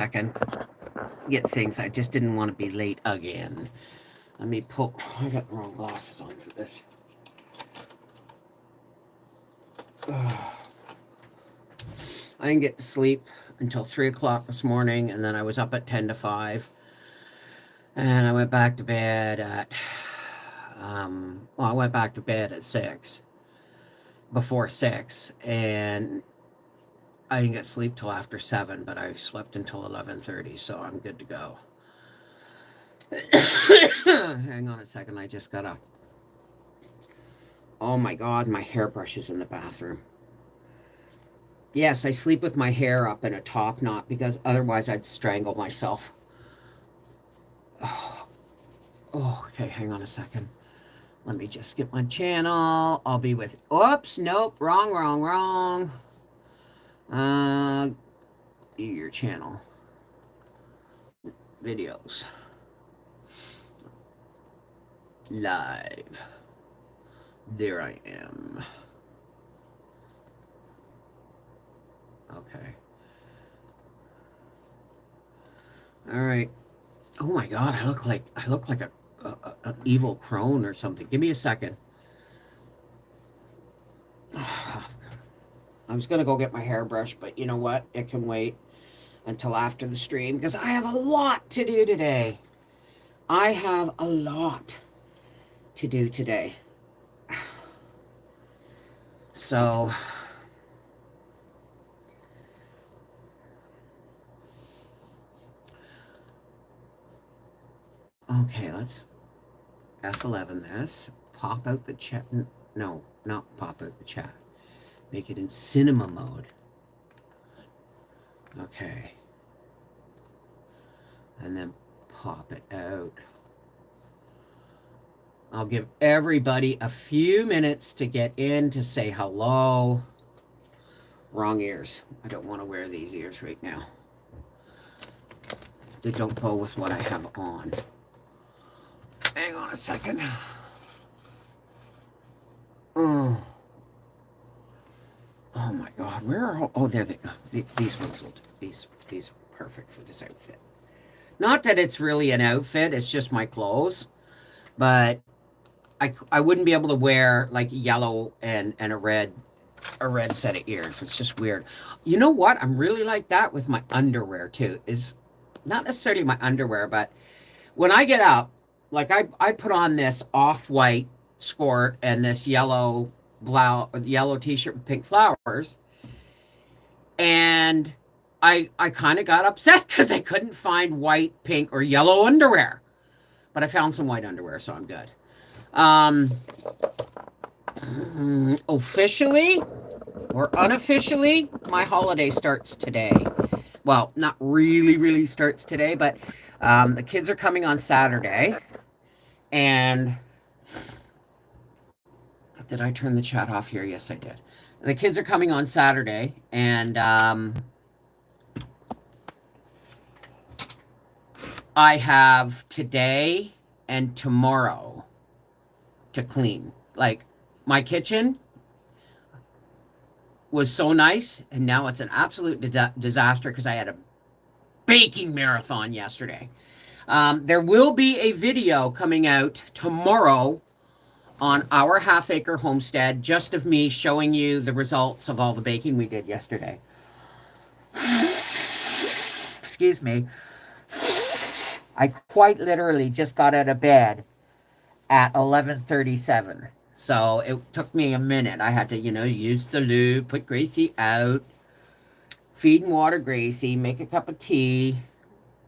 second. Get things. I just didn't want to be late again. Let me pull. I got the wrong glasses on for this. I didn't get to sleep until 3 o'clock this morning, and then I was up at 10 to 5. And I went back to bed at, I went back to bed at 6, before 6, and I didn't get sleep till after 7, but I slept until 11:30, so I'm good to go. Hang on a second, I just gotta, oh my God, my hairbrush is in the bathroom. Yes, I sleep with my hair up in a top knot because otherwise I'd strangle myself. Oh, okay, hang on a second. Let me just skip my channel. I'll be with, oops, nope, wrong. Your channel. Videos. Live. There I am. Okay. All right. Oh my God, I look like an evil crone or something. Give me a second. I was gonna go get my hairbrush, but you know what? It can wait until after the stream because I have a lot to do today. I have a lot to do today. So okay, let's F11 this. Pop out the chat. No, not pop out the chat. Make it in cinema mode. Okay. And then pop it out. I'll give everybody a few minutes to get in to say hello. Wrong ears. I don't want to wear these ears right now. They don't go with what I have on. Hang on a second. Oh my God, where are all, oh, there they go. These ones will do. These are perfect for this outfit. Not that it's really an outfit, it's just my clothes. But I wouldn't be able to wear like yellow and a red set of ears. It's just weird. You know what? I'm really like that with my underwear too. Is not necessarily my underwear, but when I get up, like I put on this off-white skirt and this yellow blouse, yellow t-shirt with pink flowers, and I kind of got upset because I couldn't find white, pink, or yellow underwear, but I found some white underwear, so I'm good. Officially or unofficially, my holiday starts today. Well, not really starts today, but the kids are coming on Saturday. And did I turn the chat off here? Yes, I did. The kids are coming on Saturday, and I have today and tomorrow to clean. Like, my kitchen was so nice, and now it's an absolute disaster because I had a baking marathon yesterday. There will be a video coming out tomorrow on our half-acre homestead, just of me showing you the results of all the baking we did yesterday. Excuse me. I quite literally just got out of bed at 11:37. So it took me a minute. I had to, use the lube, put Gracie out, feed and water Gracie, make a cup of tea,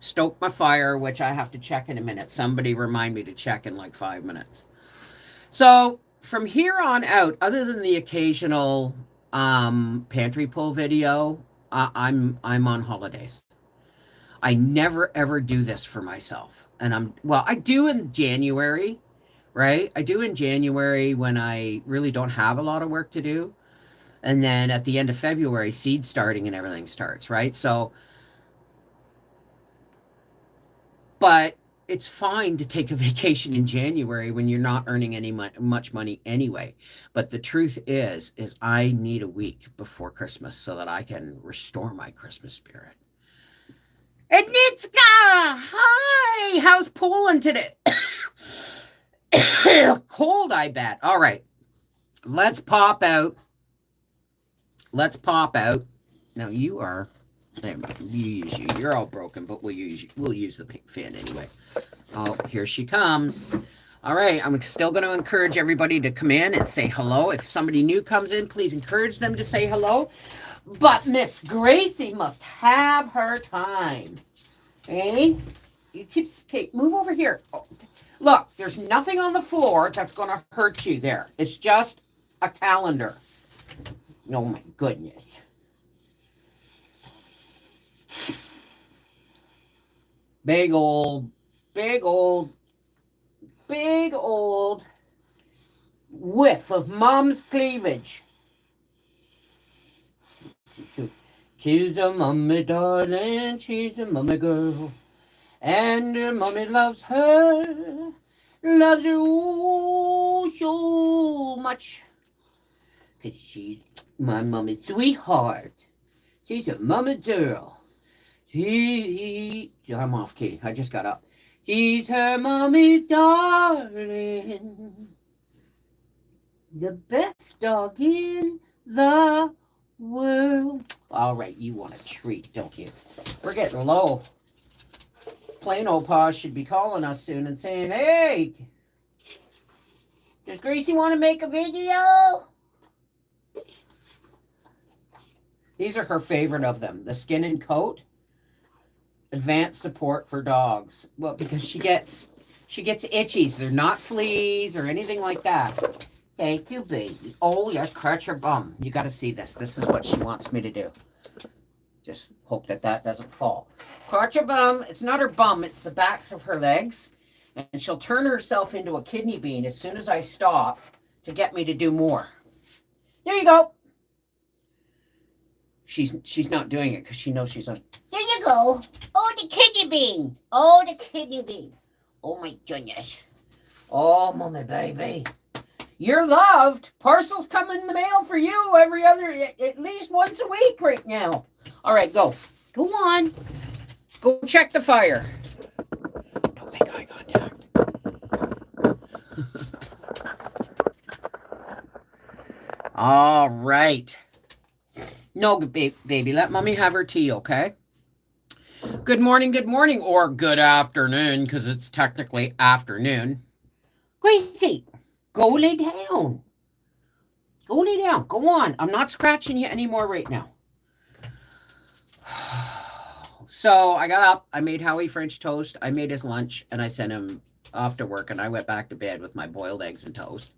stoke my fire, which I have to check in a minute. Somebody remind me to check in like 5 minutes. So from here on out, other than the occasional pantry pull video, I'm on holidays. I never ever do this for myself. And I do in January, right? I do in January when I really don't have a lot of work to do. And then at the end of February, seed starting and everything starts, right? So, but it's fine to take a vacation in January when you're not earning any much money anyway. But the truth is I need a week before Christmas so that I can restore my Christmas spirit. how's Poland today? Cold, I bet. All right. Let's pop out. Now you are. There, you use you. You're all broken, but we'll use you. We'll use the pink fan anyway. Oh, here she comes. All right, I'm still going to encourage everybody to come in and say hello. If somebody new comes in, please encourage them to say hello. But Miss Gracie must have her time. Hey, you keep, okay, move over here. Oh, look, there's nothing on the floor that's going to hurt you there. It's just a calendar. Oh my goodness. Big old whiff of mom's cleavage. She's a mommy darling, she's a mommy girl, and her mommy loves her so much. 'Cause she's my mommy sweetheart. She's a mommy girl. I'm off key. I just got up. She's her mommy's darling. The best dog in the world. All right, you want a treat, don't you? We're getting low. Plain old Paws should be calling us soon and saying, hey, does Gracie want to make a video? These are her favorite of them. The Skin and Coat. Advanced support for dogs. Well, because she gets itchies. They're not fleas or anything like that. Thank you, baby. Oh, yes, scratch her bum. You got to see this. This is what she wants me to do. Just hope that doesn't fall. Scratch her bum. It's not her bum. It's the backs of her legs. And she'll turn herself into a kidney bean as soon as I stop to get me to do more. There you go. She's not doing it because she knows she's on. There you go. Oh, the kidney bean. Oh, the kidney bean. Oh, my goodness. Oh, mommy baby. You're loved. Parcels come in the mail for you at least once a week right now. All right, go. Go on. Go check the fire. Don't make eye contact. All right. No, baby, let mommy have her tea, okay? Good morning, or good afternoon, because it's technically afternoon. Gracie, go lay down. Go lay down. Go on. I'm not scratching you anymore right now. So I got up. I made Howie French toast. I made his lunch, and I sent him off to work, and I went back to bed with my boiled eggs and toast.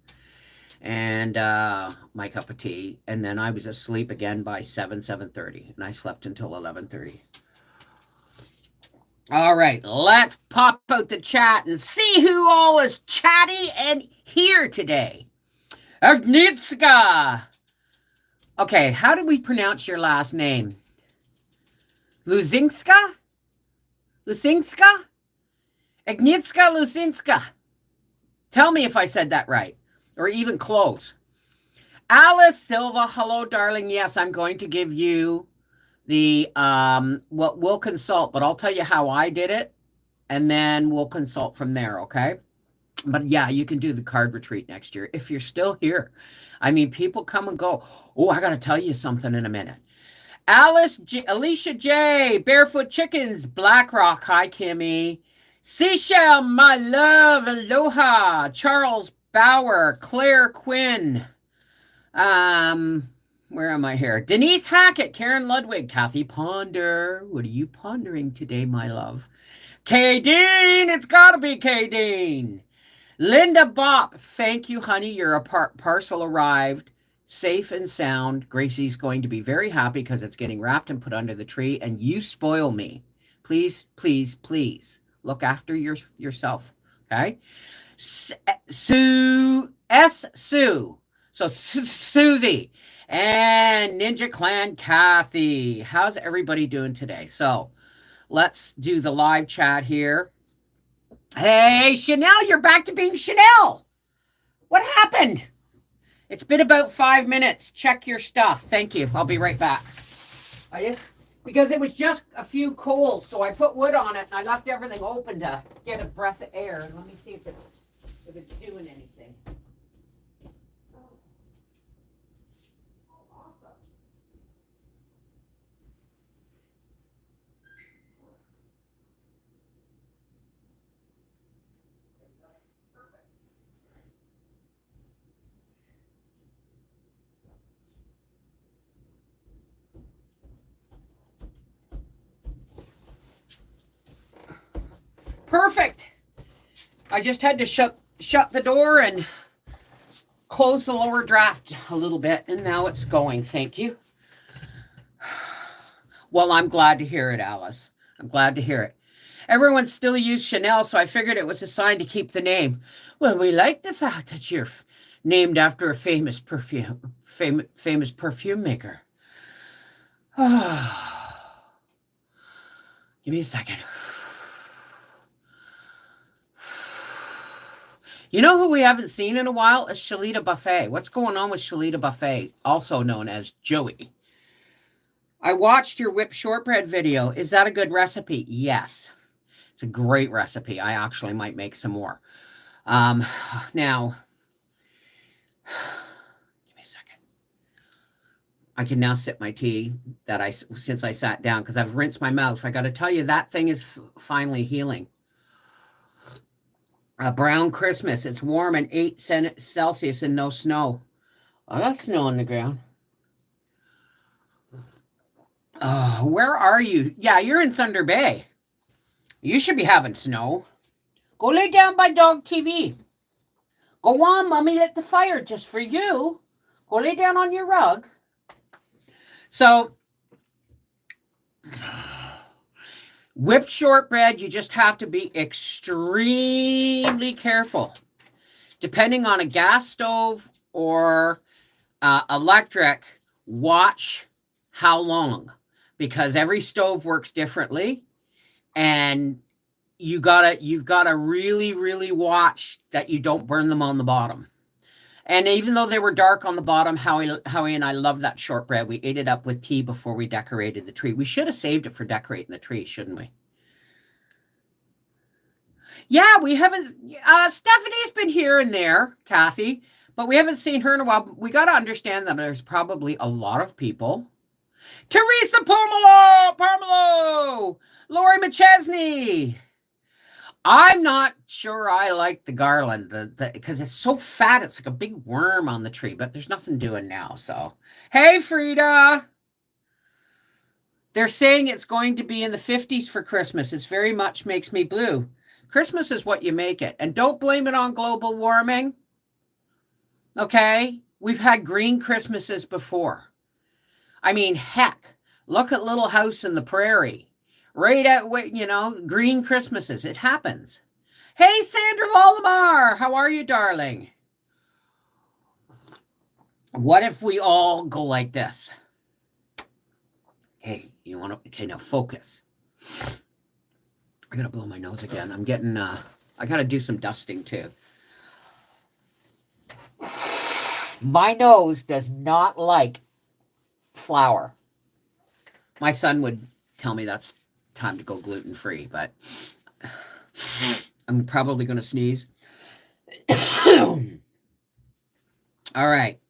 And my cup of tea, and then I was asleep again by 7:30, and I slept until 11:30. All right, let's pop out the chat and see who all is chatty and here today. Agnieszka. Okay, how do we pronounce your last name? Luzinska? Agnieszka Luzinska. Tell me if I said that right. Or even close. Alice Silva, hello, darling. Yes, I'm going to give you the, we'll consult, but I'll tell you how I did it, and then we'll consult from there, okay? But yeah, you can do the card retreat next year if you're still here. I mean, people come and go. Oh, I got to tell you something in a minute. Alicia J, Barefoot Chickens, Blackrock, hi, Kimmy. Seashell, my love, aloha. Charles Bauer, Claire Quinn, where am I here? Denise Hackett, Karen Ludwig, Kathy Ponder. What are you pondering today, my love? K. Dean, it's gotta be K. Dean. Linda Bopp, thank you, honey. Your parcel arrived safe and sound. Gracie's going to be very happy because it's getting wrapped and put under the tree, and you spoil me. Please, please, please look after yourself, okay? Sue. So Susie and Ninja Clan Kathy. How's everybody doing today? So let's do the live chat here. Hey, Chanel, you're back to being Chanel. What happened? It's been about 5 minutes. Check your stuff. Thank you. I'll be right back. I just because it was just a few coals, so I put wood on it and I left everything open to get a breath of air. Let me see if it's doing anything. Perfect. I just had to shut the door and close the lower draft a little bit, and now it's going. Thank you. Well, I'm glad to hear it, Alice. I'm glad to hear it. Everyone still used Chanel, so I figured it was a sign to keep the name. Well, we like the fact that you're named after a famous perfume maker. Give me a second. You know who we haven't seen in a while? Is Shalita Buffet. What's going on with Shalita Buffet, also known as Joey? I watched your whipped shortbread video. Is that a good recipe? Yes. It's a great recipe. I actually might make some more. Now, give me a second. I can now sip my tea since I sat down because I've rinsed my mouth. I got to tell you, that thing is finally healing. A brown Christmas. It's warm and 8 Celsius and no snow. Oh, that's snow on the ground. Where are you? Yeah, you're in Thunder Bay. You should be having snow. Go lay down by Dog TV. Go on, Mommy, lit the fire just for you. Go lay down on your rug. So, whipped shortbread, you just have to be extremely careful. Depending on a gas stove or electric, watch how long, because every stove works differently, and you've got to really, really watch that you don't burn them on the bottom. And even though they were dark on the bottom, Howie and I loved that shortbread. We ate it up with tea before we decorated the tree. We should have saved it for decorating the tree, shouldn't we? Yeah, we haven't. Stephanie's been here and there, Kathy, but we haven't seen her in a while. We got to understand that there's probably a lot of people. Teresa Parmelo, Lori McChesney. I'm not sure I like the garland, because it's so fat. It's like a big worm on the tree, but there's nothing doing now. So, hey, Frida. They're saying it's going to be in the 50s for Christmas. It's very much makes me blue. Christmas is what you make it. And don't blame it on global warming. Okay? We've had green Christmases before. I mean, heck, look at Little House in the Prairie. Right at, green Christmases. It happens. Hey, Sandra Voldemar. How are you, darling? What if we all go like this? Hey, okay, now focus. I gotta blow my nose again. I'm getting, I gotta do some dusting too. My nose does not like flour. My son would tell me that's time to go gluten-free, but I'm probably going to sneeze. All right.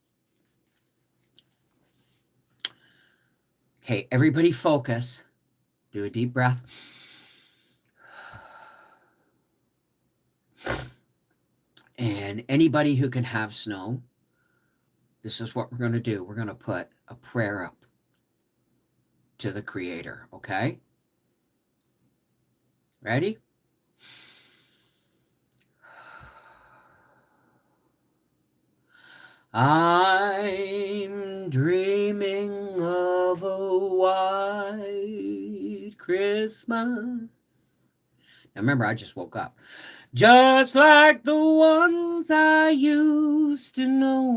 Okay, everybody focus. Do a deep breath. And anybody who can have snow, this is what we're going to do. We're going to put a prayer up to the Creator, okay? Ready? I'm dreaming of a white Christmas. Now remember, I just woke up. Just like the ones I used to know.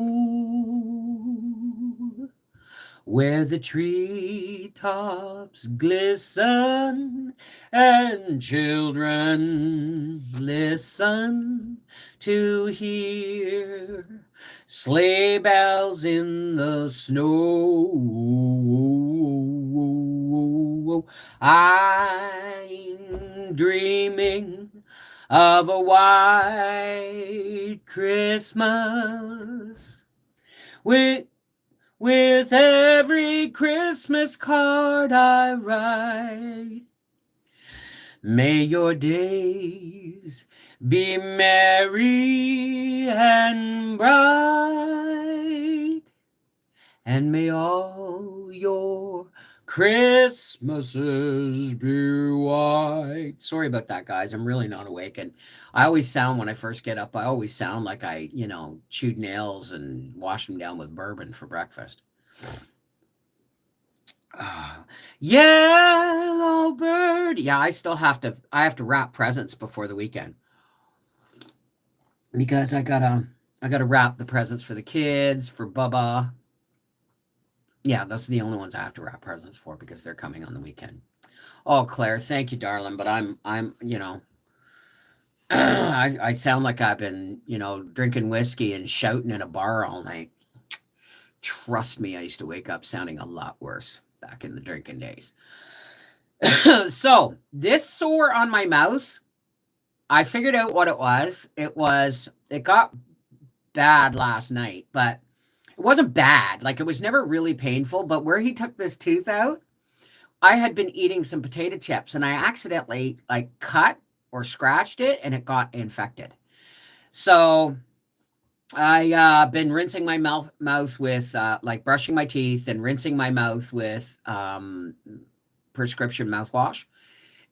where the treetops glisten and children listen to hear sleigh bells in the snow. I'm dreaming of a white Christmas with every Christmas card I write. May your days be merry and bright, and may all your Christmases be white. Sorry about that, guys. I'm really not awake. And I always sound, when I first get up, I always sound like I, chewed nails and washed them down with bourbon for breakfast. Yellow bird. Yeah, I have to wrap presents before the weekend. Because I gotta wrap the presents for the kids, for Bubba. Yeah, those are the only ones I have to wrap presents for because they're coming on the weekend. Oh, Claire, thank you, darling. But I'm I sound like I've been, drinking whiskey and shouting in a bar all night. Trust me, I used to wake up sounding a lot worse back in the drinking days. So this sore on my mouth, I figured out what it was. It got bad last night, but it wasn't bad. Like, it was never really painful, but where he took this tooth out, I had been eating some potato chips and I accidentally cut or scratched it and it got infected. So I been rinsing my mouth with brushing my teeth and rinsing my mouth with prescription mouthwash.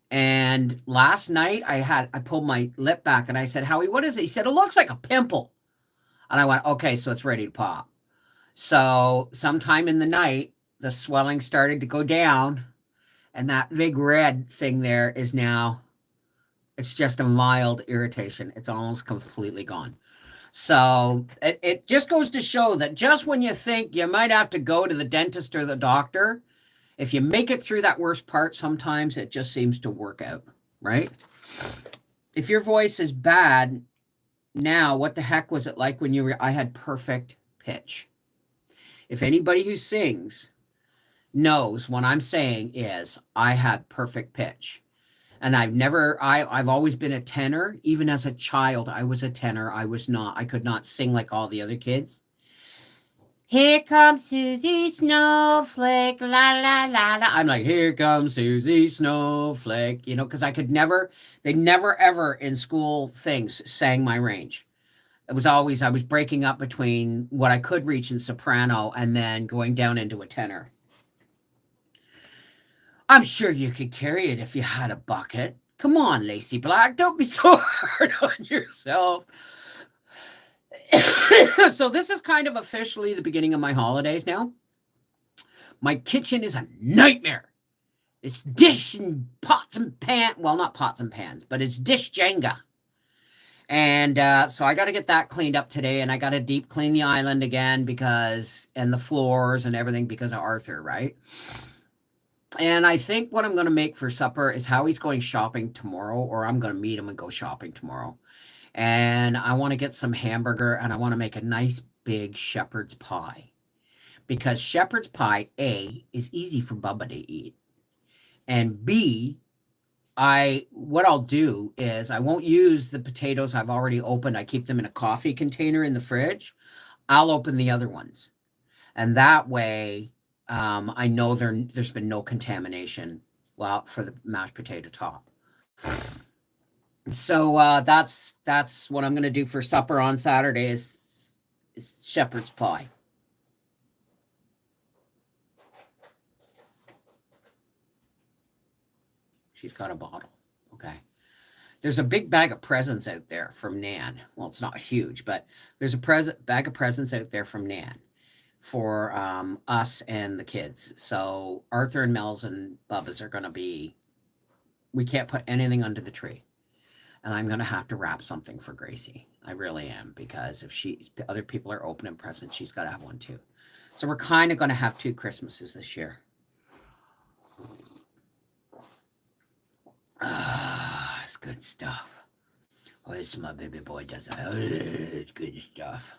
And last night I pulled my lip back and I said, Howie, what is it? He said, it looks like a pimple. And I went, okay, so it's ready to pop. So sometime in the night, the swelling started to go down, and that big red thing there is now, it's just a mild irritation. It's almost completely gone. So it just goes to show that just when you think you might have to go to the dentist or the doctor, if you make it through that worst part, sometimes it just seems to work out, right? If your voice is bad now, what the heck was it like when I had perfect pitch? If anybody who sings knows what I'm saying is I had perfect pitch. And I've always been a tenor. Even as a child, I was a tenor. I could not sing like all the other kids. Here comes Susie Snowflake, la, la, la, la. I'm like, here comes Susie Snowflake, because they never ever in school things sang my range. It was always, I was breaking up between what I could reach in soprano and then going down into a tenor. I'm sure you could carry it if you had a bucket. Come on, Lacey Black, don't be so hard on yourself. So this is kind of officially the beginning of my holidays now. My kitchen is a nightmare. It's dish and pots and pans. Well, not pots and pans, but it's dish Jenga. And so I got to get that cleaned up today, and I got to deep clean the island again and the floors and everything because of Arthur, right? And I think what I'm going to make for supper is Howie's going shopping tomorrow, or I'm going to meet him and go shopping tomorrow. And I want to get some hamburger, and I want to make a nice big shepherd's pie. Because shepherd's pie, A, is easy for Bubba to eat. And B, what I'll do is I won't use the potatoes I've already opened. I keep them in a coffee container in the fridge. I'll open the other ones. And that way, I know there's been no contamination for the mashed potato top. So that's what I'm going to do for supper on Saturday is shepherd's pie. She's got a bottle. Okay. There's a big bag of presents out there from Nan. Well, it's not huge, but there's a bag of presents out there from Nan for us and the kids. So Arthur and Mel's and Bubba's are going to be, we can't put anything under the tree. And I'm going to have to wrap something for Gracie. I really am, because if other people are opening presents, she's got to have one too. So we're kind of going to have 2 Christmases this year. Ah, it's good stuff. Oh, it's my baby boy does that. Oh, it's good stuff.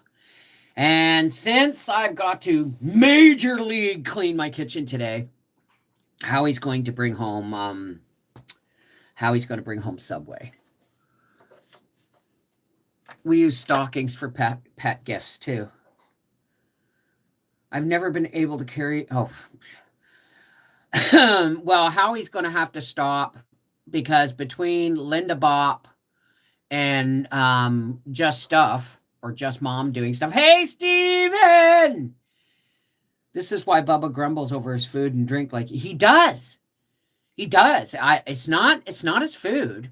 And since I've got to major league clean my kitchen today, Howie's going to bring home Subway. We use stockings for pet gifts too. I've never been able to carry. Oh, well, Howie's going to have to stop because between Linda Bop and Just Stuff or Just Mom doing stuff. Hey, Steven! This is why Bubba grumbles over his food and drink like he does. He does. It's not his food.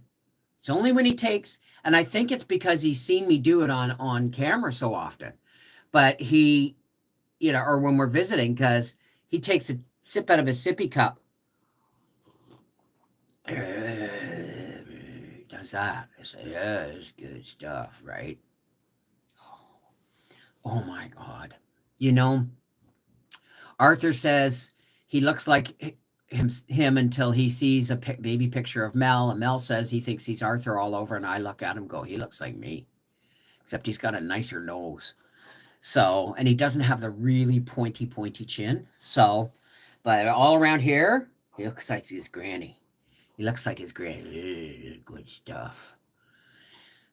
It's only when he takes, and I think it's because he's seen me do it on camera so often. But he, or when we're visiting, because he takes a sip out of his sippy cup. Does that. I say, yeah, it's good stuff, right? Oh my God. Arthur says he looks like him until he sees a baby picture of Mel, and Mel says he thinks he's Arthur all over, and I look at him and go, he looks like me, except he's got a nicer nose. So, and he doesn't have the really pointy chin. So, but all around here, he looks like his granny. Good stuff.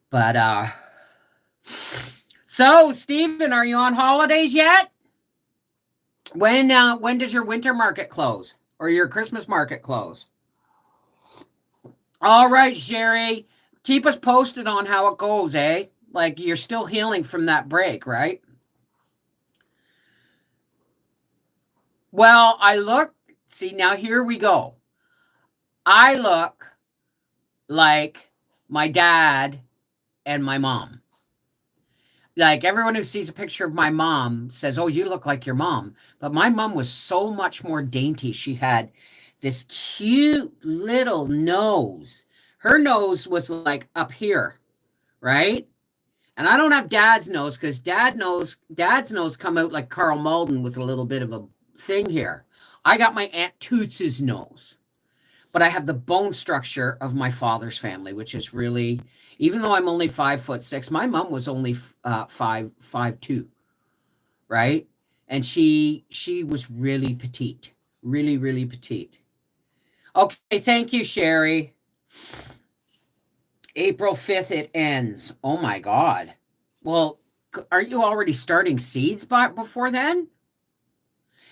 But, so, Stephen, are you on holidays yet? When does your winter market close? Or your Christmas market close? All right, Sherry. Keep us posted on how it goes, eh? Like, you're still healing from that break, right? Well, see, now here we go. I look like my dad and my mom. Like, everyone who sees a picture of my mom says, oh, you look like your mom. But my mom was so much more dainty. She had this cute little nose. Her nose was like up here, right? And I don't have dad's nose because dad's nose come out like Carl Malden with a little bit of a thing here. I got my Aunt Toots's nose. But I have the bone structure of my father's family, which is really, even though I'm only 5'6", my mom was only 5'2", right? And she was really petite, really, really petite. Okay, thank you, Sherry. April 5th, it ends. Oh my God. Well, aren't you already starting seeds before then?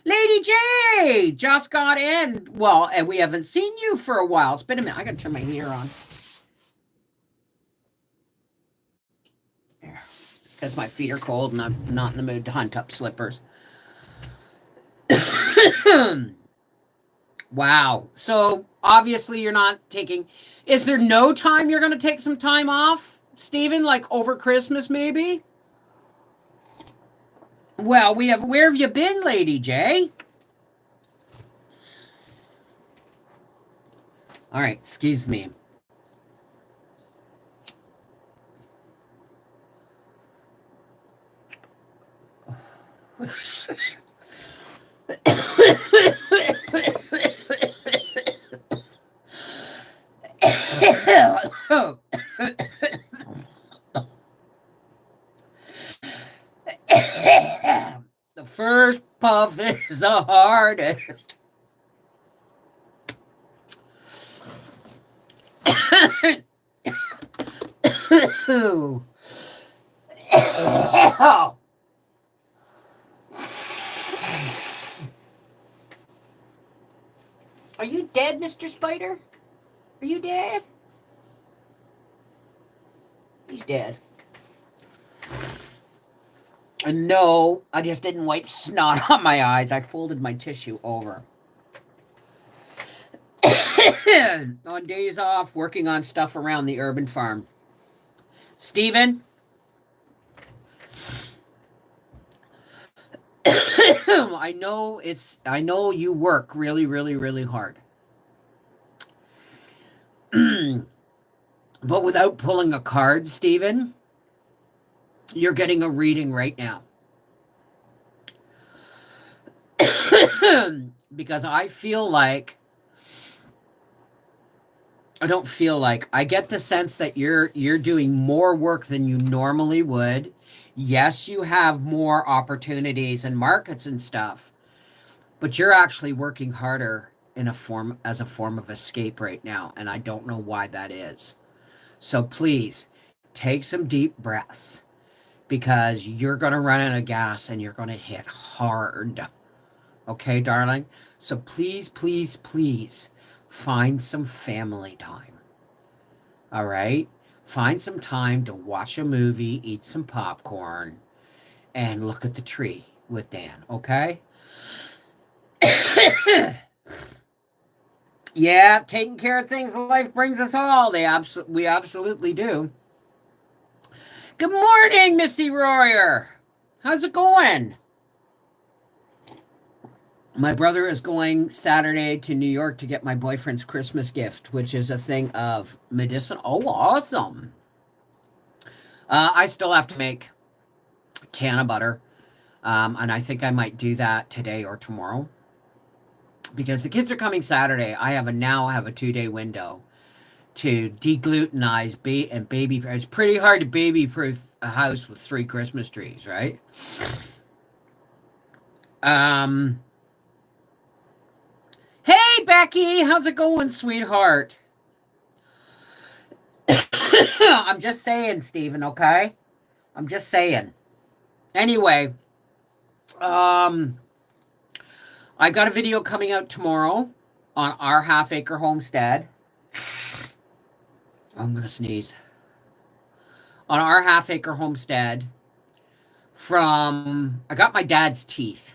Lady J just got in. Well, and we haven't seen you for a while. It's been a minute. I got to turn my heater on. Because my feet are cold and I'm not in the mood to hunt up slippers. Wow. So obviously you're not taking. Is there no time you're going to take some time off, Stephen? Like over Christmas, maybe? Well, where have you been, Lady J? All right, excuse me. The first puff is the hardest. Are you dead, Mr. Spider? Are you dead? He's dead. No, I just didn't wipe snot on my eyes. I folded my tissue over. On days off, working on stuff around the urban farm. Stephen? I know you work really, really, really hard. But without pulling a card, Stephen, you're getting a reading right now. because I don't feel like I get the sense that you're doing more work than you normally would. Yes, you have more opportunities and markets and stuff, but you're actually working harder as a form of escape right now, and I don't know why that is. So please take some deep breaths because you're going to run out of gas and you're going to hit hard. Okay, darling? So please, please, please find some family time. All right? Find some time to watch a movie, eat some popcorn, and look at the tree with Dan, okay? Yeah, taking care of things life brings us all. We absolutely do. Good morning, Missy Royer. How's it going? My brother is going Saturday to New York to get my boyfriend's Christmas gift, which is a thing of medicinal. Oh, awesome. I still have to make a can of butter, and I think I might do that today or tomorrow. Because the kids are coming Saturday, I now have a 2-day window to deglutenize and baby. It's pretty hard to baby-proof a house with 3 Christmas trees, right? Hey, Becky, how's it going, sweetheart? I'm just saying, Stephen, okay? I'm just saying. Anyway, I got a video coming out tomorrow on our half-acre homestead. I'm going to sneeze. On our half-acre homestead I got my dad's teeth.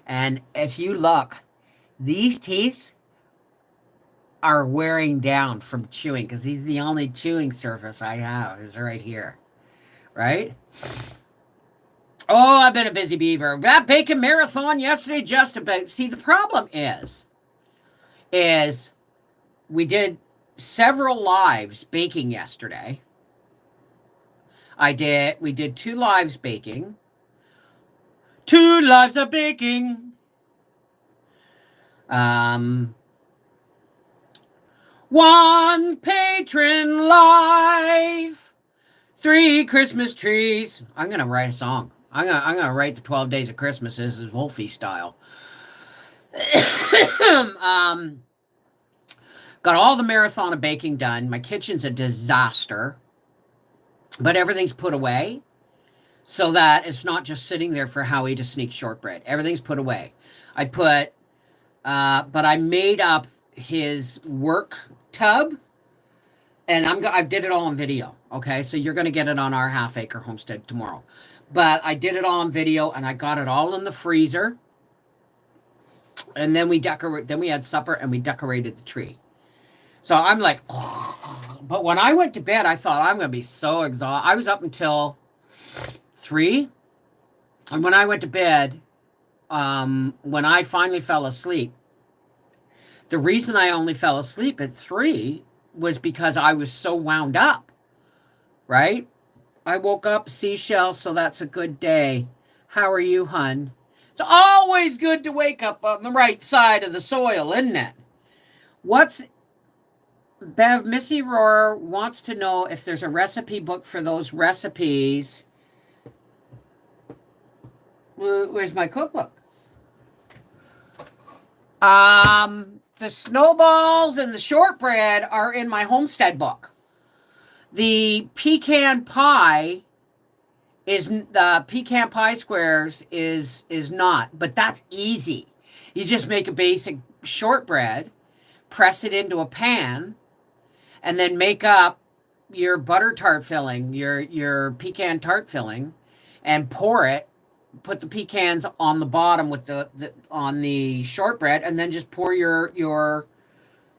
And if you look, these teeth are wearing down from chewing because he's the only chewing surface I have is right here. Right? Oh, I've been a busy beaver. That bacon marathon yesterday just about. See, the problem is we did several lives baking yesterday. We did 2 lives baking. 2 lives of baking. 1 patron live. 3 Christmas trees. I'm gonna write a song. I'm gonna write the 12 Days of Christmas as Wolfie style. Got all the marathon of baking done. My kitchen's a disaster, but everything's put away so that it's not just sitting there for Howie to sneak shortbread. Everything's put away. But I made up his work tub, and I did it all on video. Okay, so you're gonna get it on our half-acre homestead tomorrow. But I did it all on video, and I got it all in the freezer. And then we had supper, and we decorated the tree. So I'm like, but when I went to bed, I thought I'm gonna be so exhausted. I was up until 3, and when I went to bed, when I finally fell asleep, the reason I only fell asleep at 3 was because I was so wound up, right? I woke up, seashell, so that's a good day. How are you, hun? It's always good to wake up on the right side of the soil, isn't it? Bev, Missy Roar wants to know if there's a recipe book for those recipes. Where's my cookbook? The snowballs and the shortbread are in my homestead book. The pecan pie squares is not, but that's easy. You just make a basic shortbread, press it into a pan, and then make up your butter tart filling, your pecan tart filling, and pour it. Put the pecans on the bottom with on the shortbread, and then just pour your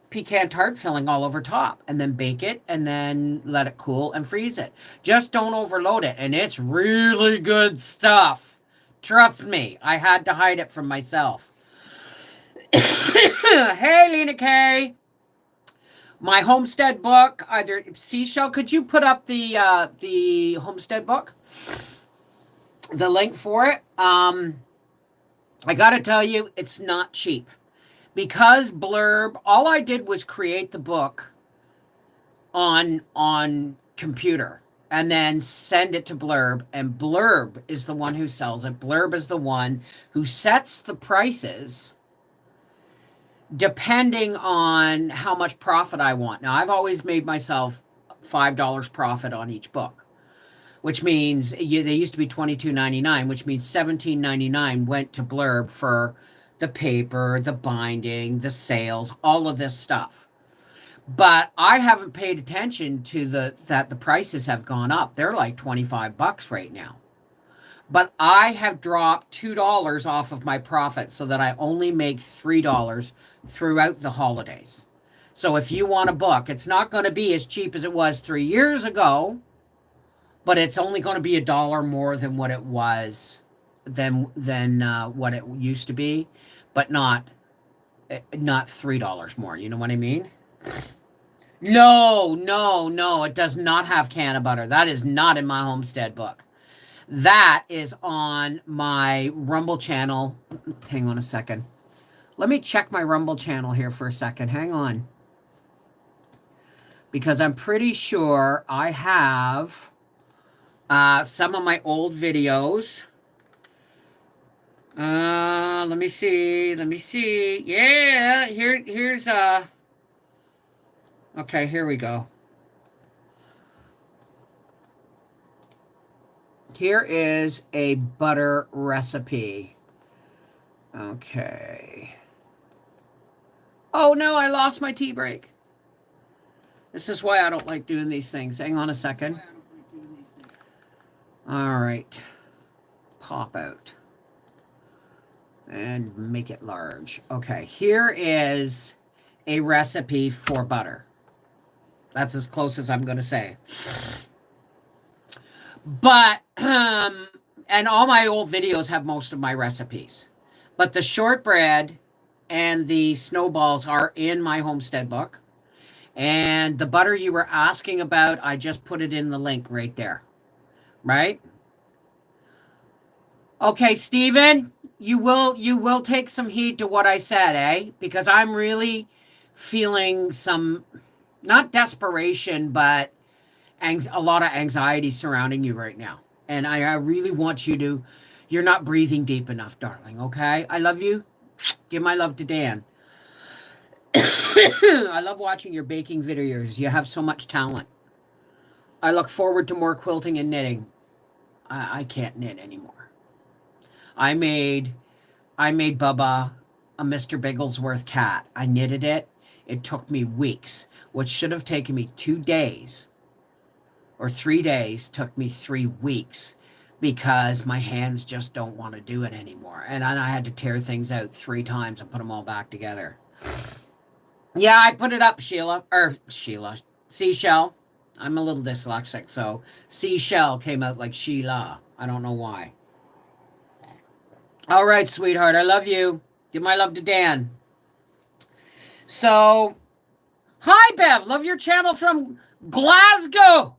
pecan tart filling all over top, and then bake it, and then let it cool and freeze it. Just don't overload it, and it's really good stuff. Trust me, I had to hide it from myself. Hey, Lena K. My homestead book, Seashell, could you put up the homestead book? The link for it. I got to tell you, it's not cheap. Because Blurb, all I did was create the book on computer and then send it to Blurb, and Blurb is the one who sells it. Blurb is the one who sets the prices depending on how much profit I want. Now, I've always made myself $5 profit on each book, which means they used to be $22.99, which means $17.99 went to Blurb for the paper, the binding, the sales, all of this stuff. But I haven't paid attention to that the prices have gone up. They're like $25 right now. But I have dropped $2 off of my profit so that I only make $3 throughout the holidays. So if you want a book, it's not going to be as cheap as it was 3 years ago, but it's only going to be $1 more than what it was, than what it used to be, but not $3 more. You know what I mean? No, it does not have can of butter. That is not in my Homestead book. That is on my Rumble channel. Hang on a second. Let me check my Rumble channel here for a second. Hang on. Because I'm pretty sure I have some of my old videos. Let me see. Yeah, here's okay, here we go. Here is a butter recipe. Okay. Oh no, I lost my tea break. This is why I don't like doing these things. Hang on a second. All right. Pop out. And make it large. Okay, here is a recipe for butter. That's as close as I'm going to say. But, and all my old videos have most of my recipes. But the shortbread and the snowballs are in my Homestead book. And the butter you were asking about, I just put it in the link right there. Right? Okay, Stephen, you will take some heed to what I said, eh? Because I'm really feeling some, not desperation, but a lot of anxiety surrounding you right now. And I really want you to, you're not breathing deep enough, darling, okay? I love you. Give my love to Dan. I love watching your baking videos. You have so much talent. I look forward to more quilting and knitting. I can't knit anymore. I made Bubba a Mr. Bigglesworth cat. I knitted it. It took me weeks, which should have taken me 2 days or 3 days, took me 3 weeks because my hands just don't want to do it anymore. And then I had to tear things out 3 times and put them all back together. Yeah, I put it up, Seashell. I'm a little dyslexic, so Seashell came out like Sheila. I don't know why. All right, sweetheart, I love you. Give my love to Dan. So, hi, Bev. Love your channel from Glasgow.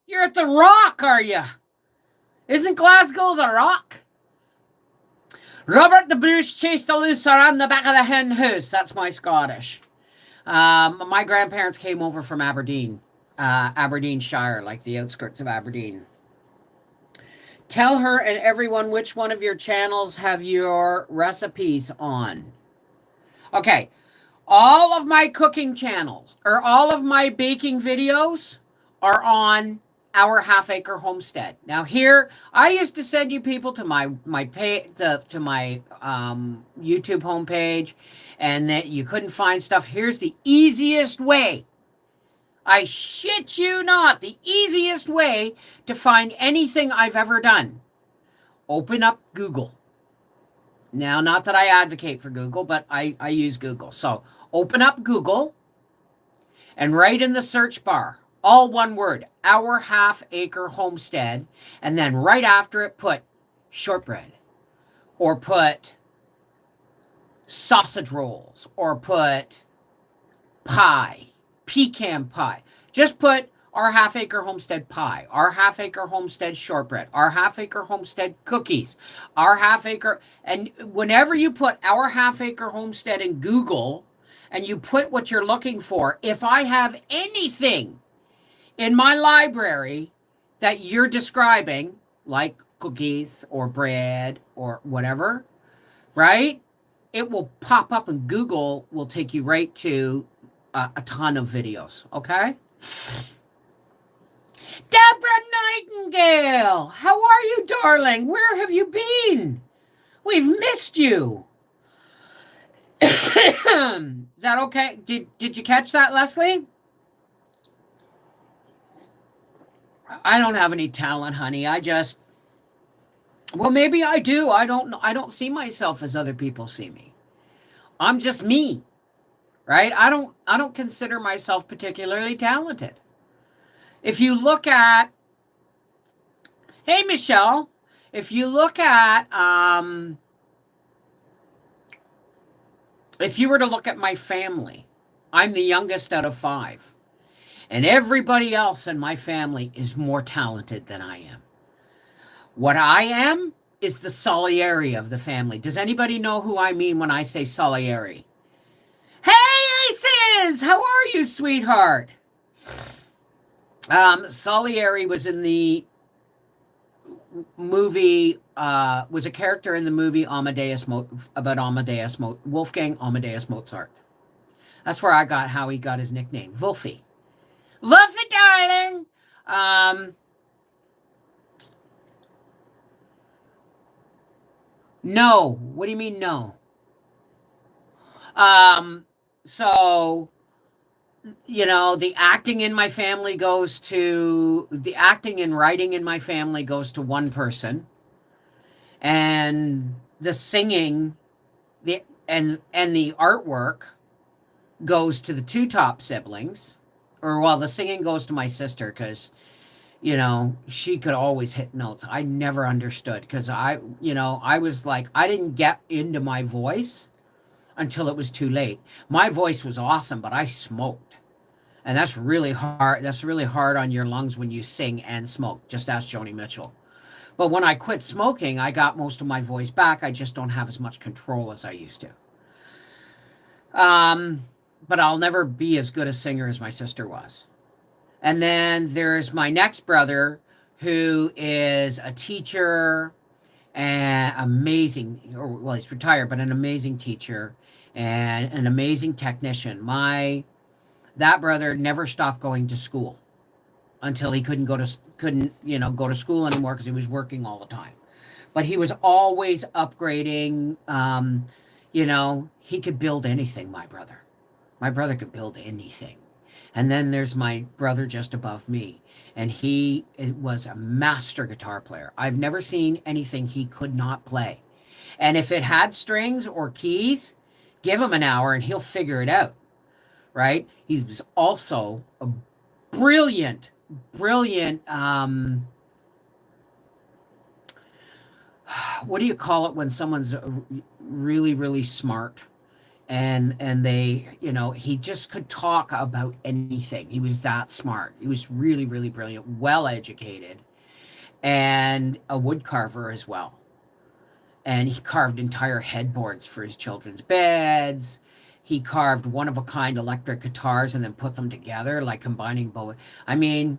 You're at the Rock, are you? Isn't Glasgow the Rock? Robert the Bruce chased the loose around the back of the hen house. That's my Scottish. My grandparents came over from Aberdeen, Aberdeenshire, like the outskirts of Aberdeen. Tell her and everyone which one of your channels have your recipes on. Okay, all of my cooking channels or all of my baking videos are on Our Half Acre Homestead. Now here, I used to send you people to my YouTube homepage, and that you couldn't find stuff. Here's the easiest way. I shit you not, the easiest way to find anything I've ever done. Open up Google. Now, not that I advocate for Google, but I use Google. So open up Google and write in the search bar, all one word, Our Half Acre Homestead, and then right after it put shortbread, or put sausage rolls, or put pie, pecan pie. Just put our Half Acre Homestead pie, our Half Acre Homestead shortbread, our Half Acre Homestead cookies, our Half Acre, and whenever you put our Half Acre Homestead in Google and you put what you're looking for, if I have anything in my library that you're describing, like cookies or bread or whatever, right? It will pop up and Google will take you right to a ton of videos, okay? Deborah Nightingale, how are you, darling? Where have you been? We've missed you. Is that okay? Did you catch that, Leslie? I don't have any talent, honey. Well, maybe I do. I don't see myself as other people see me. I'm just me. Right? I don't consider myself particularly talented. If you look at, hey, Michelle, if you look at, if you were to look at my family, I'm the youngest out of 5. And everybody else in my family is more talented than I am. What I am is the Salieri of the family. Does anybody know who I mean when I say Salieri? Hey, Aces! How are you, sweetheart? Salieri was in the movie, was a character in the movie about Wolfgang Amadeus Mozart. That's where I got how he got his nickname, Wolfie. Wolfie, darling! No. What do you mean, no? So, the acting and writing in my family goes to one person. And the singing, and the artwork goes to the 2 top siblings. The singing goes to my sister because, she could always hit notes. I never understood because I was like, I didn't get into my voice until it was too late. My voice was awesome, but I smoked. And that's really hard. That's really hard on your lungs when you sing and smoke. Just ask Joni Mitchell. But when I quit smoking, I got most of my voice back. I just don't have as much control as I used to. But I'll never be as good a singer as my sister was. And then there's my next brother, who is a teacher and he's retired, but an amazing teacher and an amazing technician. That brother never stopped going to school until he couldn't go to school anymore because he was working all the time. But he was always upgrading. He could build anything, my brother. My brother could build anything. And then there's my brother just above me, and he was a master guitar player. I've never seen anything he could not play. And if it had strings or keys, give him an hour and he'll figure it out, right? He was also a brilliant, what do you call it when someone's really, really smart? And they, he just could talk about anything. He was that smart. He was really, really brilliant, well-educated, and a wood carver as well. And he carved entire headboards for his children's beds. He carved one-of-a-kind electric guitars and then put them together, like combining both. I mean,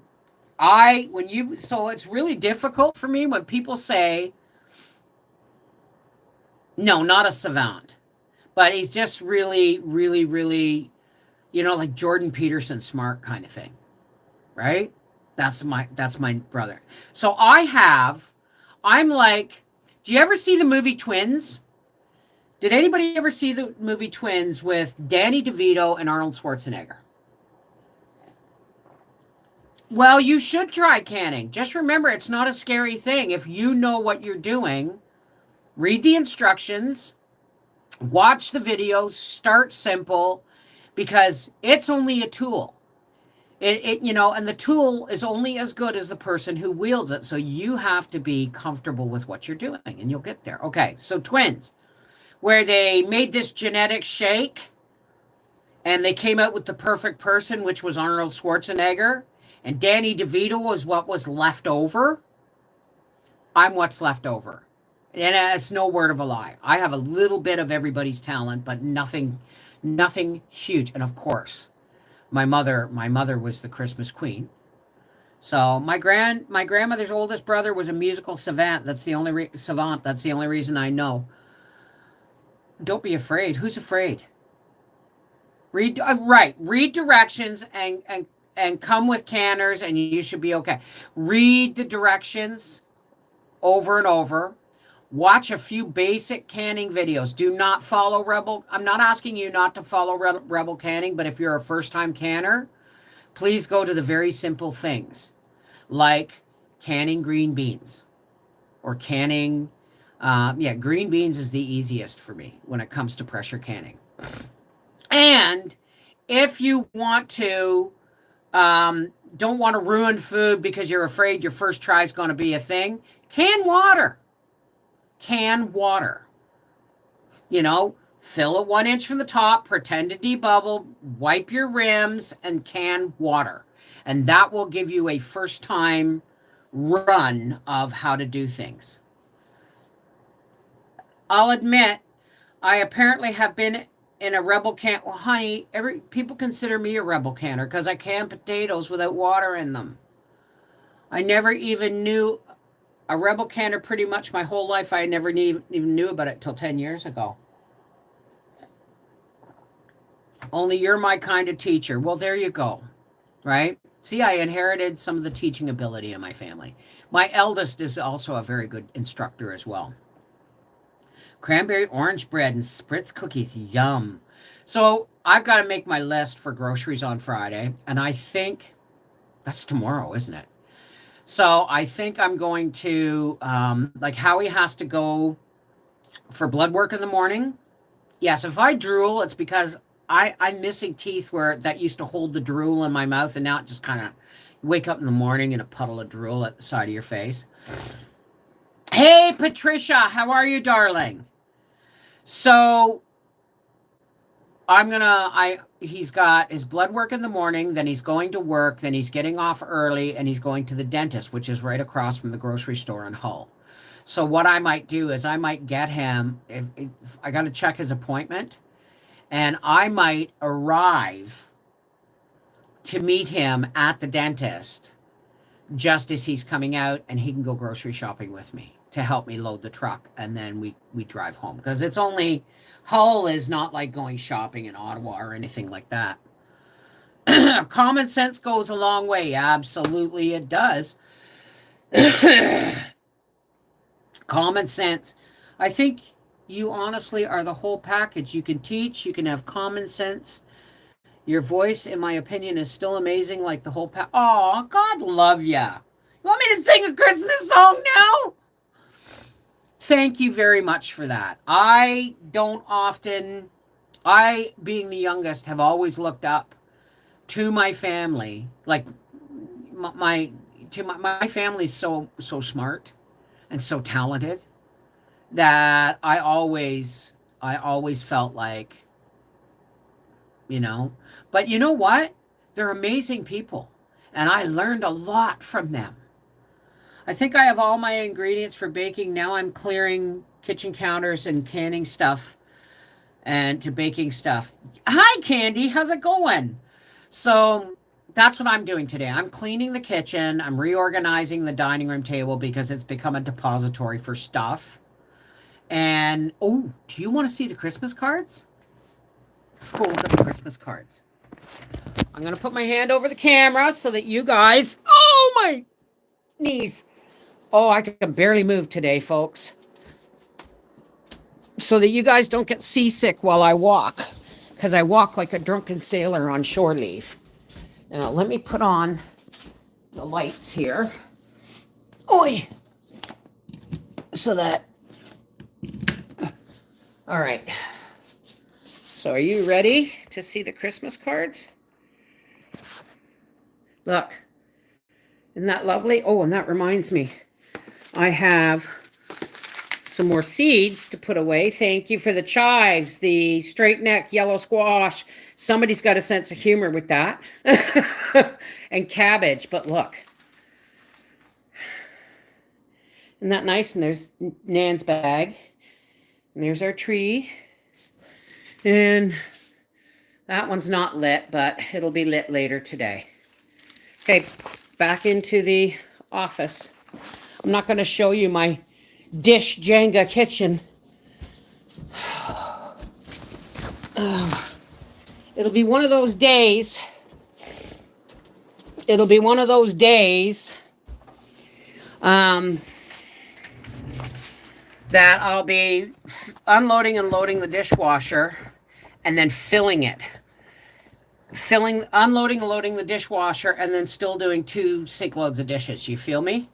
so it's really difficult for me when people say, no, not a savant. But he's just really, really, really, like Jordan Peterson smart kind of thing, right? That's my brother. So I'm like, do you ever see the movie Twins? Did anybody ever see the movie Twins with Danny DeVito and Arnold Schwarzenegger? Well, you should try canning. Just remember, it's not a scary thing. If you know what you're doing, read the instructions. Watch the videos, start simple, because it's only a tool. And the tool is only as good as the person who wields it. So you have to be comfortable with what you're doing and you'll get there. Okay, so Twins, where they made this genetic shake and they came out with the perfect person, which was Arnold Schwarzenegger. And Danny DeVito is what was left over. I'm what's left over. And it's no word of a lie. I have a little bit of everybody's talent, but nothing huge. And of course, my mother was the Christmas queen. So my grandmother's oldest brother was a musical savant. That's the only reason I know. Don't be afraid. Who's afraid? Read directions and come with canners, and you should be okay. Read the directions over and over. Watch a few basic canning videos. Do not follow Rebel. I'm not asking you not to follow Rebel Canning, but if you're a first-time canner, please go to the very simple things like canning green beans or canning. Green beans is the easiest for me when it comes to pressure canning. And if you want to, don't want to ruin food because you're afraid your first try is going to be a thing, can water. Can water. Fill it 1 inch from the top, pretend to debubble, wipe your rims, and can water. And that will give you a first-time run of how to do things. I'll admit, I apparently have been in a Rebel can. Well, honey, people consider me a Rebel canner because I can potatoes without water in them. I never even knew a Rebel canner pretty much my whole life. I never even knew about it till 10 years ago. Only you're my kind of teacher. Well, there you go. Right? See, I inherited some of the teaching ability in my family. My eldest is also a very good instructor as well. Cranberry orange bread and spritz cookies. Yum. So I've got to make my list for groceries on Friday. And I think that's tomorrow, isn't it? So I think I'm going to, like Howie has to go for blood work in the morning. Yes, if I drool, it's because I'm missing teeth where that used to hold the drool in my mouth. And now it just kind of wake up in the morning in a puddle of drool at the side of your face. Hey, Patricia, how are you, darling? So he's got his blood work in the morning, then he's going to work, then he's getting off early, and he's going to the dentist, which is right across from the grocery store in Hull. So what I might do is I might get him, if I got to check his appointment, and I might arrive to meet him at the dentist just as he's coming out, and he can go grocery shopping with me to help me load the truck, and then we drive home. Because it's only, Hull is not like going shopping in Ottawa or anything like that. Common sense goes a long way. Absolutely it does. Common sense. I think you honestly are the whole package. You can teach, you can have common sense. Your voice, in my opinion, is still amazing, like the whole pack. Oh, God love ya. You want me to sing a Christmas song now? Thank you very much for that. I, being the youngest, have always looked up to my family. Like, my family's so smart and so talented that I always felt like, But you know what? They're amazing people, and I learned a lot from them. I think I have all my ingredients for baking. Now I'm clearing kitchen counters and canning stuff and to baking stuff. Hi, Candy. How's it going? So that's what I'm doing today. I'm cleaning the kitchen. I'm reorganizing the dining room table because it's become a depository for stuff. And, do you want to see the Christmas cards? Let's go look at the Christmas cards. I'm going to put my hand over the camera so that you guys... Oh, my knees. Oh, I can barely move today, folks. So that you guys don't get seasick while I walk. Because I walk like a drunken sailor on shore leave. Now, let me put on the lights here. Oi! So that... All right. So are you ready to see the Christmas cards? Look. Isn't that lovely? Oh, and that reminds me. I have some more seeds to put away. Thank you for the chives, the straight neck yellow squash. Somebody's got a sense of humor with that. And cabbage. But look. Isn't that nice? And there's Nan's bag. And there's our tree. And that one's not lit, but it'll be lit later today. Okay, back into the office. I'm not going to show you my dish Jenga kitchen. It'll be one of those days. That I'll be unloading and loading the dishwasher and then filling it. Unloading and loading the dishwasher and then still doing 2 sink loads of dishes. You feel me?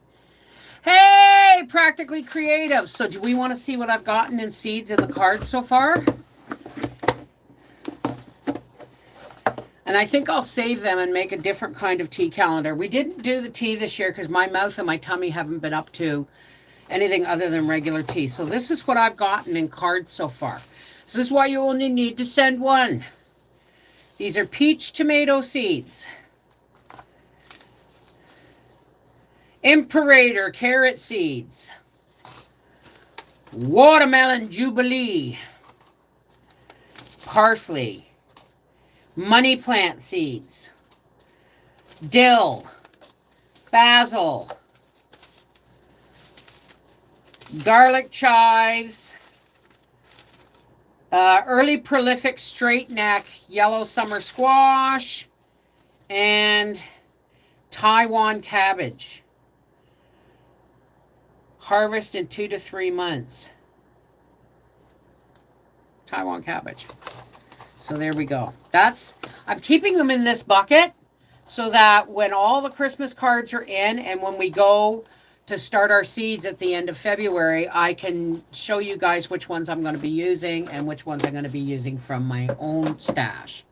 Hey, Practically Creative. So do we want to see what I've gotten in seeds in the cards so far? And I think I'll save them and make a different kind of tea calendar. We didn't do the tea this year because my mouth and my tummy haven't been up to anything other than regular tea. So this is what I've gotten in cards so far. This is why you only need to send one. These are peach tomato seeds. Imperator carrot seeds. Watermelon jubilee. Parsley. Money plant seeds. Dill. Basil. Garlic chives, early prolific straight neck yellow summer squash, and Taiwan cabbage. Harvest in 2 to 3 months. Taiwan cabbage. So there we go. I'm keeping them in this bucket so that when all the Christmas cards are in and when we go to start our seeds at the end of February, I can show you guys which ones I'm going to be using and which ones I'm going to be using from my own stash.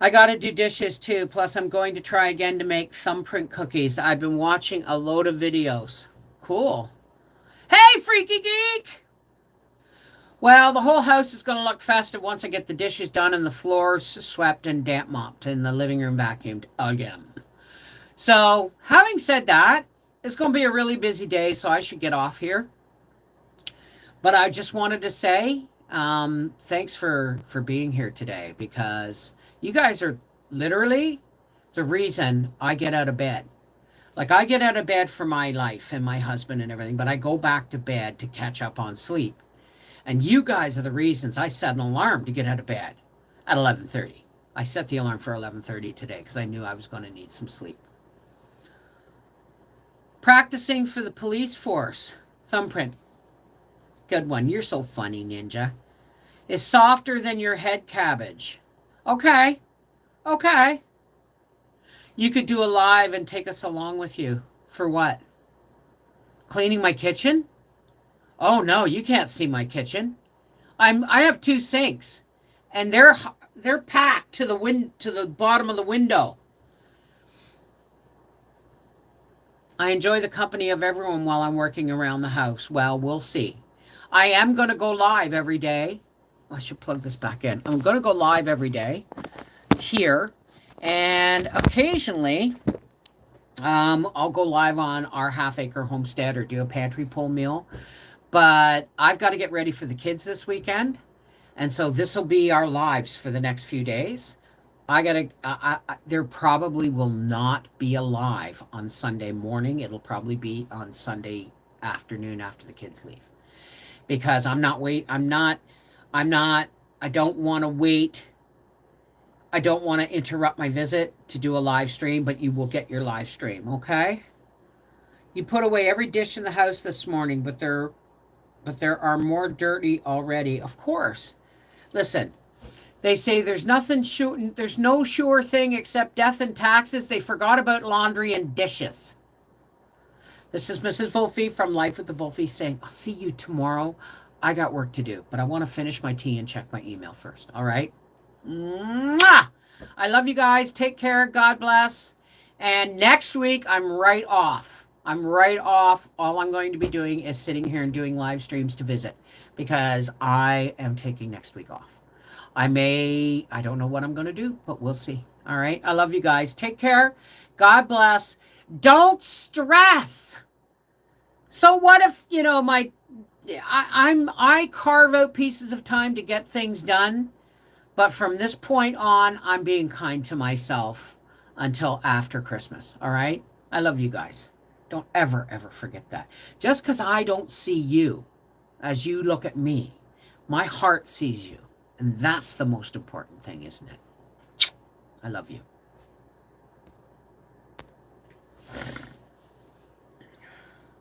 I got to do dishes too, plus I'm going to try again to make thumbprint cookies. I've been watching a load of videos. Cool. Hey, Freaky Geek! Well, the whole house is going to look festive once I get the dishes done and the floors swept and damp mopped and the living room vacuumed again. So, having said that, it's going to be a really busy day, so I should get off here. But I just wanted to say thanks for being here today, because you guys are literally the reason I get out of bed. Like, I get out of bed for my life and my husband and everything, but I go back to bed to catch up on sleep. And you guys are the reasons I set an alarm to get out of bed at 11:30. I set the alarm for 11:30 today because I knew I was going to need some sleep. Practicing for the police force. Thumbprint. Good one. You're so funny, Ninja. Is softer than your head cabbage. Okay. Okay. You could do a live and take us along with you. For what? Cleaning my kitchen? Oh no, you can't see my kitchen. I have 2 sinks and they're packed to the bottom of the window. I enjoy the company of everyone while I'm working around the house. Well, we'll see. I am going to go live every day. I should plug this back in. I'm going to go live every day here. And occasionally, I'll go live on our half-acre homestead or do a pantry pull meal. But I've got to get ready for the kids this weekend. And so this will be our lives for the next few days. There probably will not be a live on Sunday morning. It'll probably be on Sunday afternoon after the kids leave. Because I don't want to wait. I don't want to interrupt my visit to do a live stream, but you will get your live stream, okay? You put away every dish in the house this morning, but there are more dirty already. Of course. Listen. They say there's no sure thing except death and taxes. They forgot about laundry and dishes. This is Mrs. Volfe from Life with the Volfe saying, I'll see you tomorrow. I got work to do, but I want to finish my tea and check my email first. All right? Mwah! I love you guys. Take care. God bless. And next week, I'm right off. I'm right off. All I'm going to be doing is sitting here and doing live streams to visit because I am taking next week off. I don't know what I'm going to do, but we'll see. All right. I love you guys. Take care. God bless. Don't stress. So what if, I carve out pieces of time to get things done, but from this point on, I'm being kind to myself until after Christmas. All right. I love you guys. Don't ever, ever forget that. Just because I don't see you as you look at me, my heart sees you. And that's the most important thing, isn't it? I love you.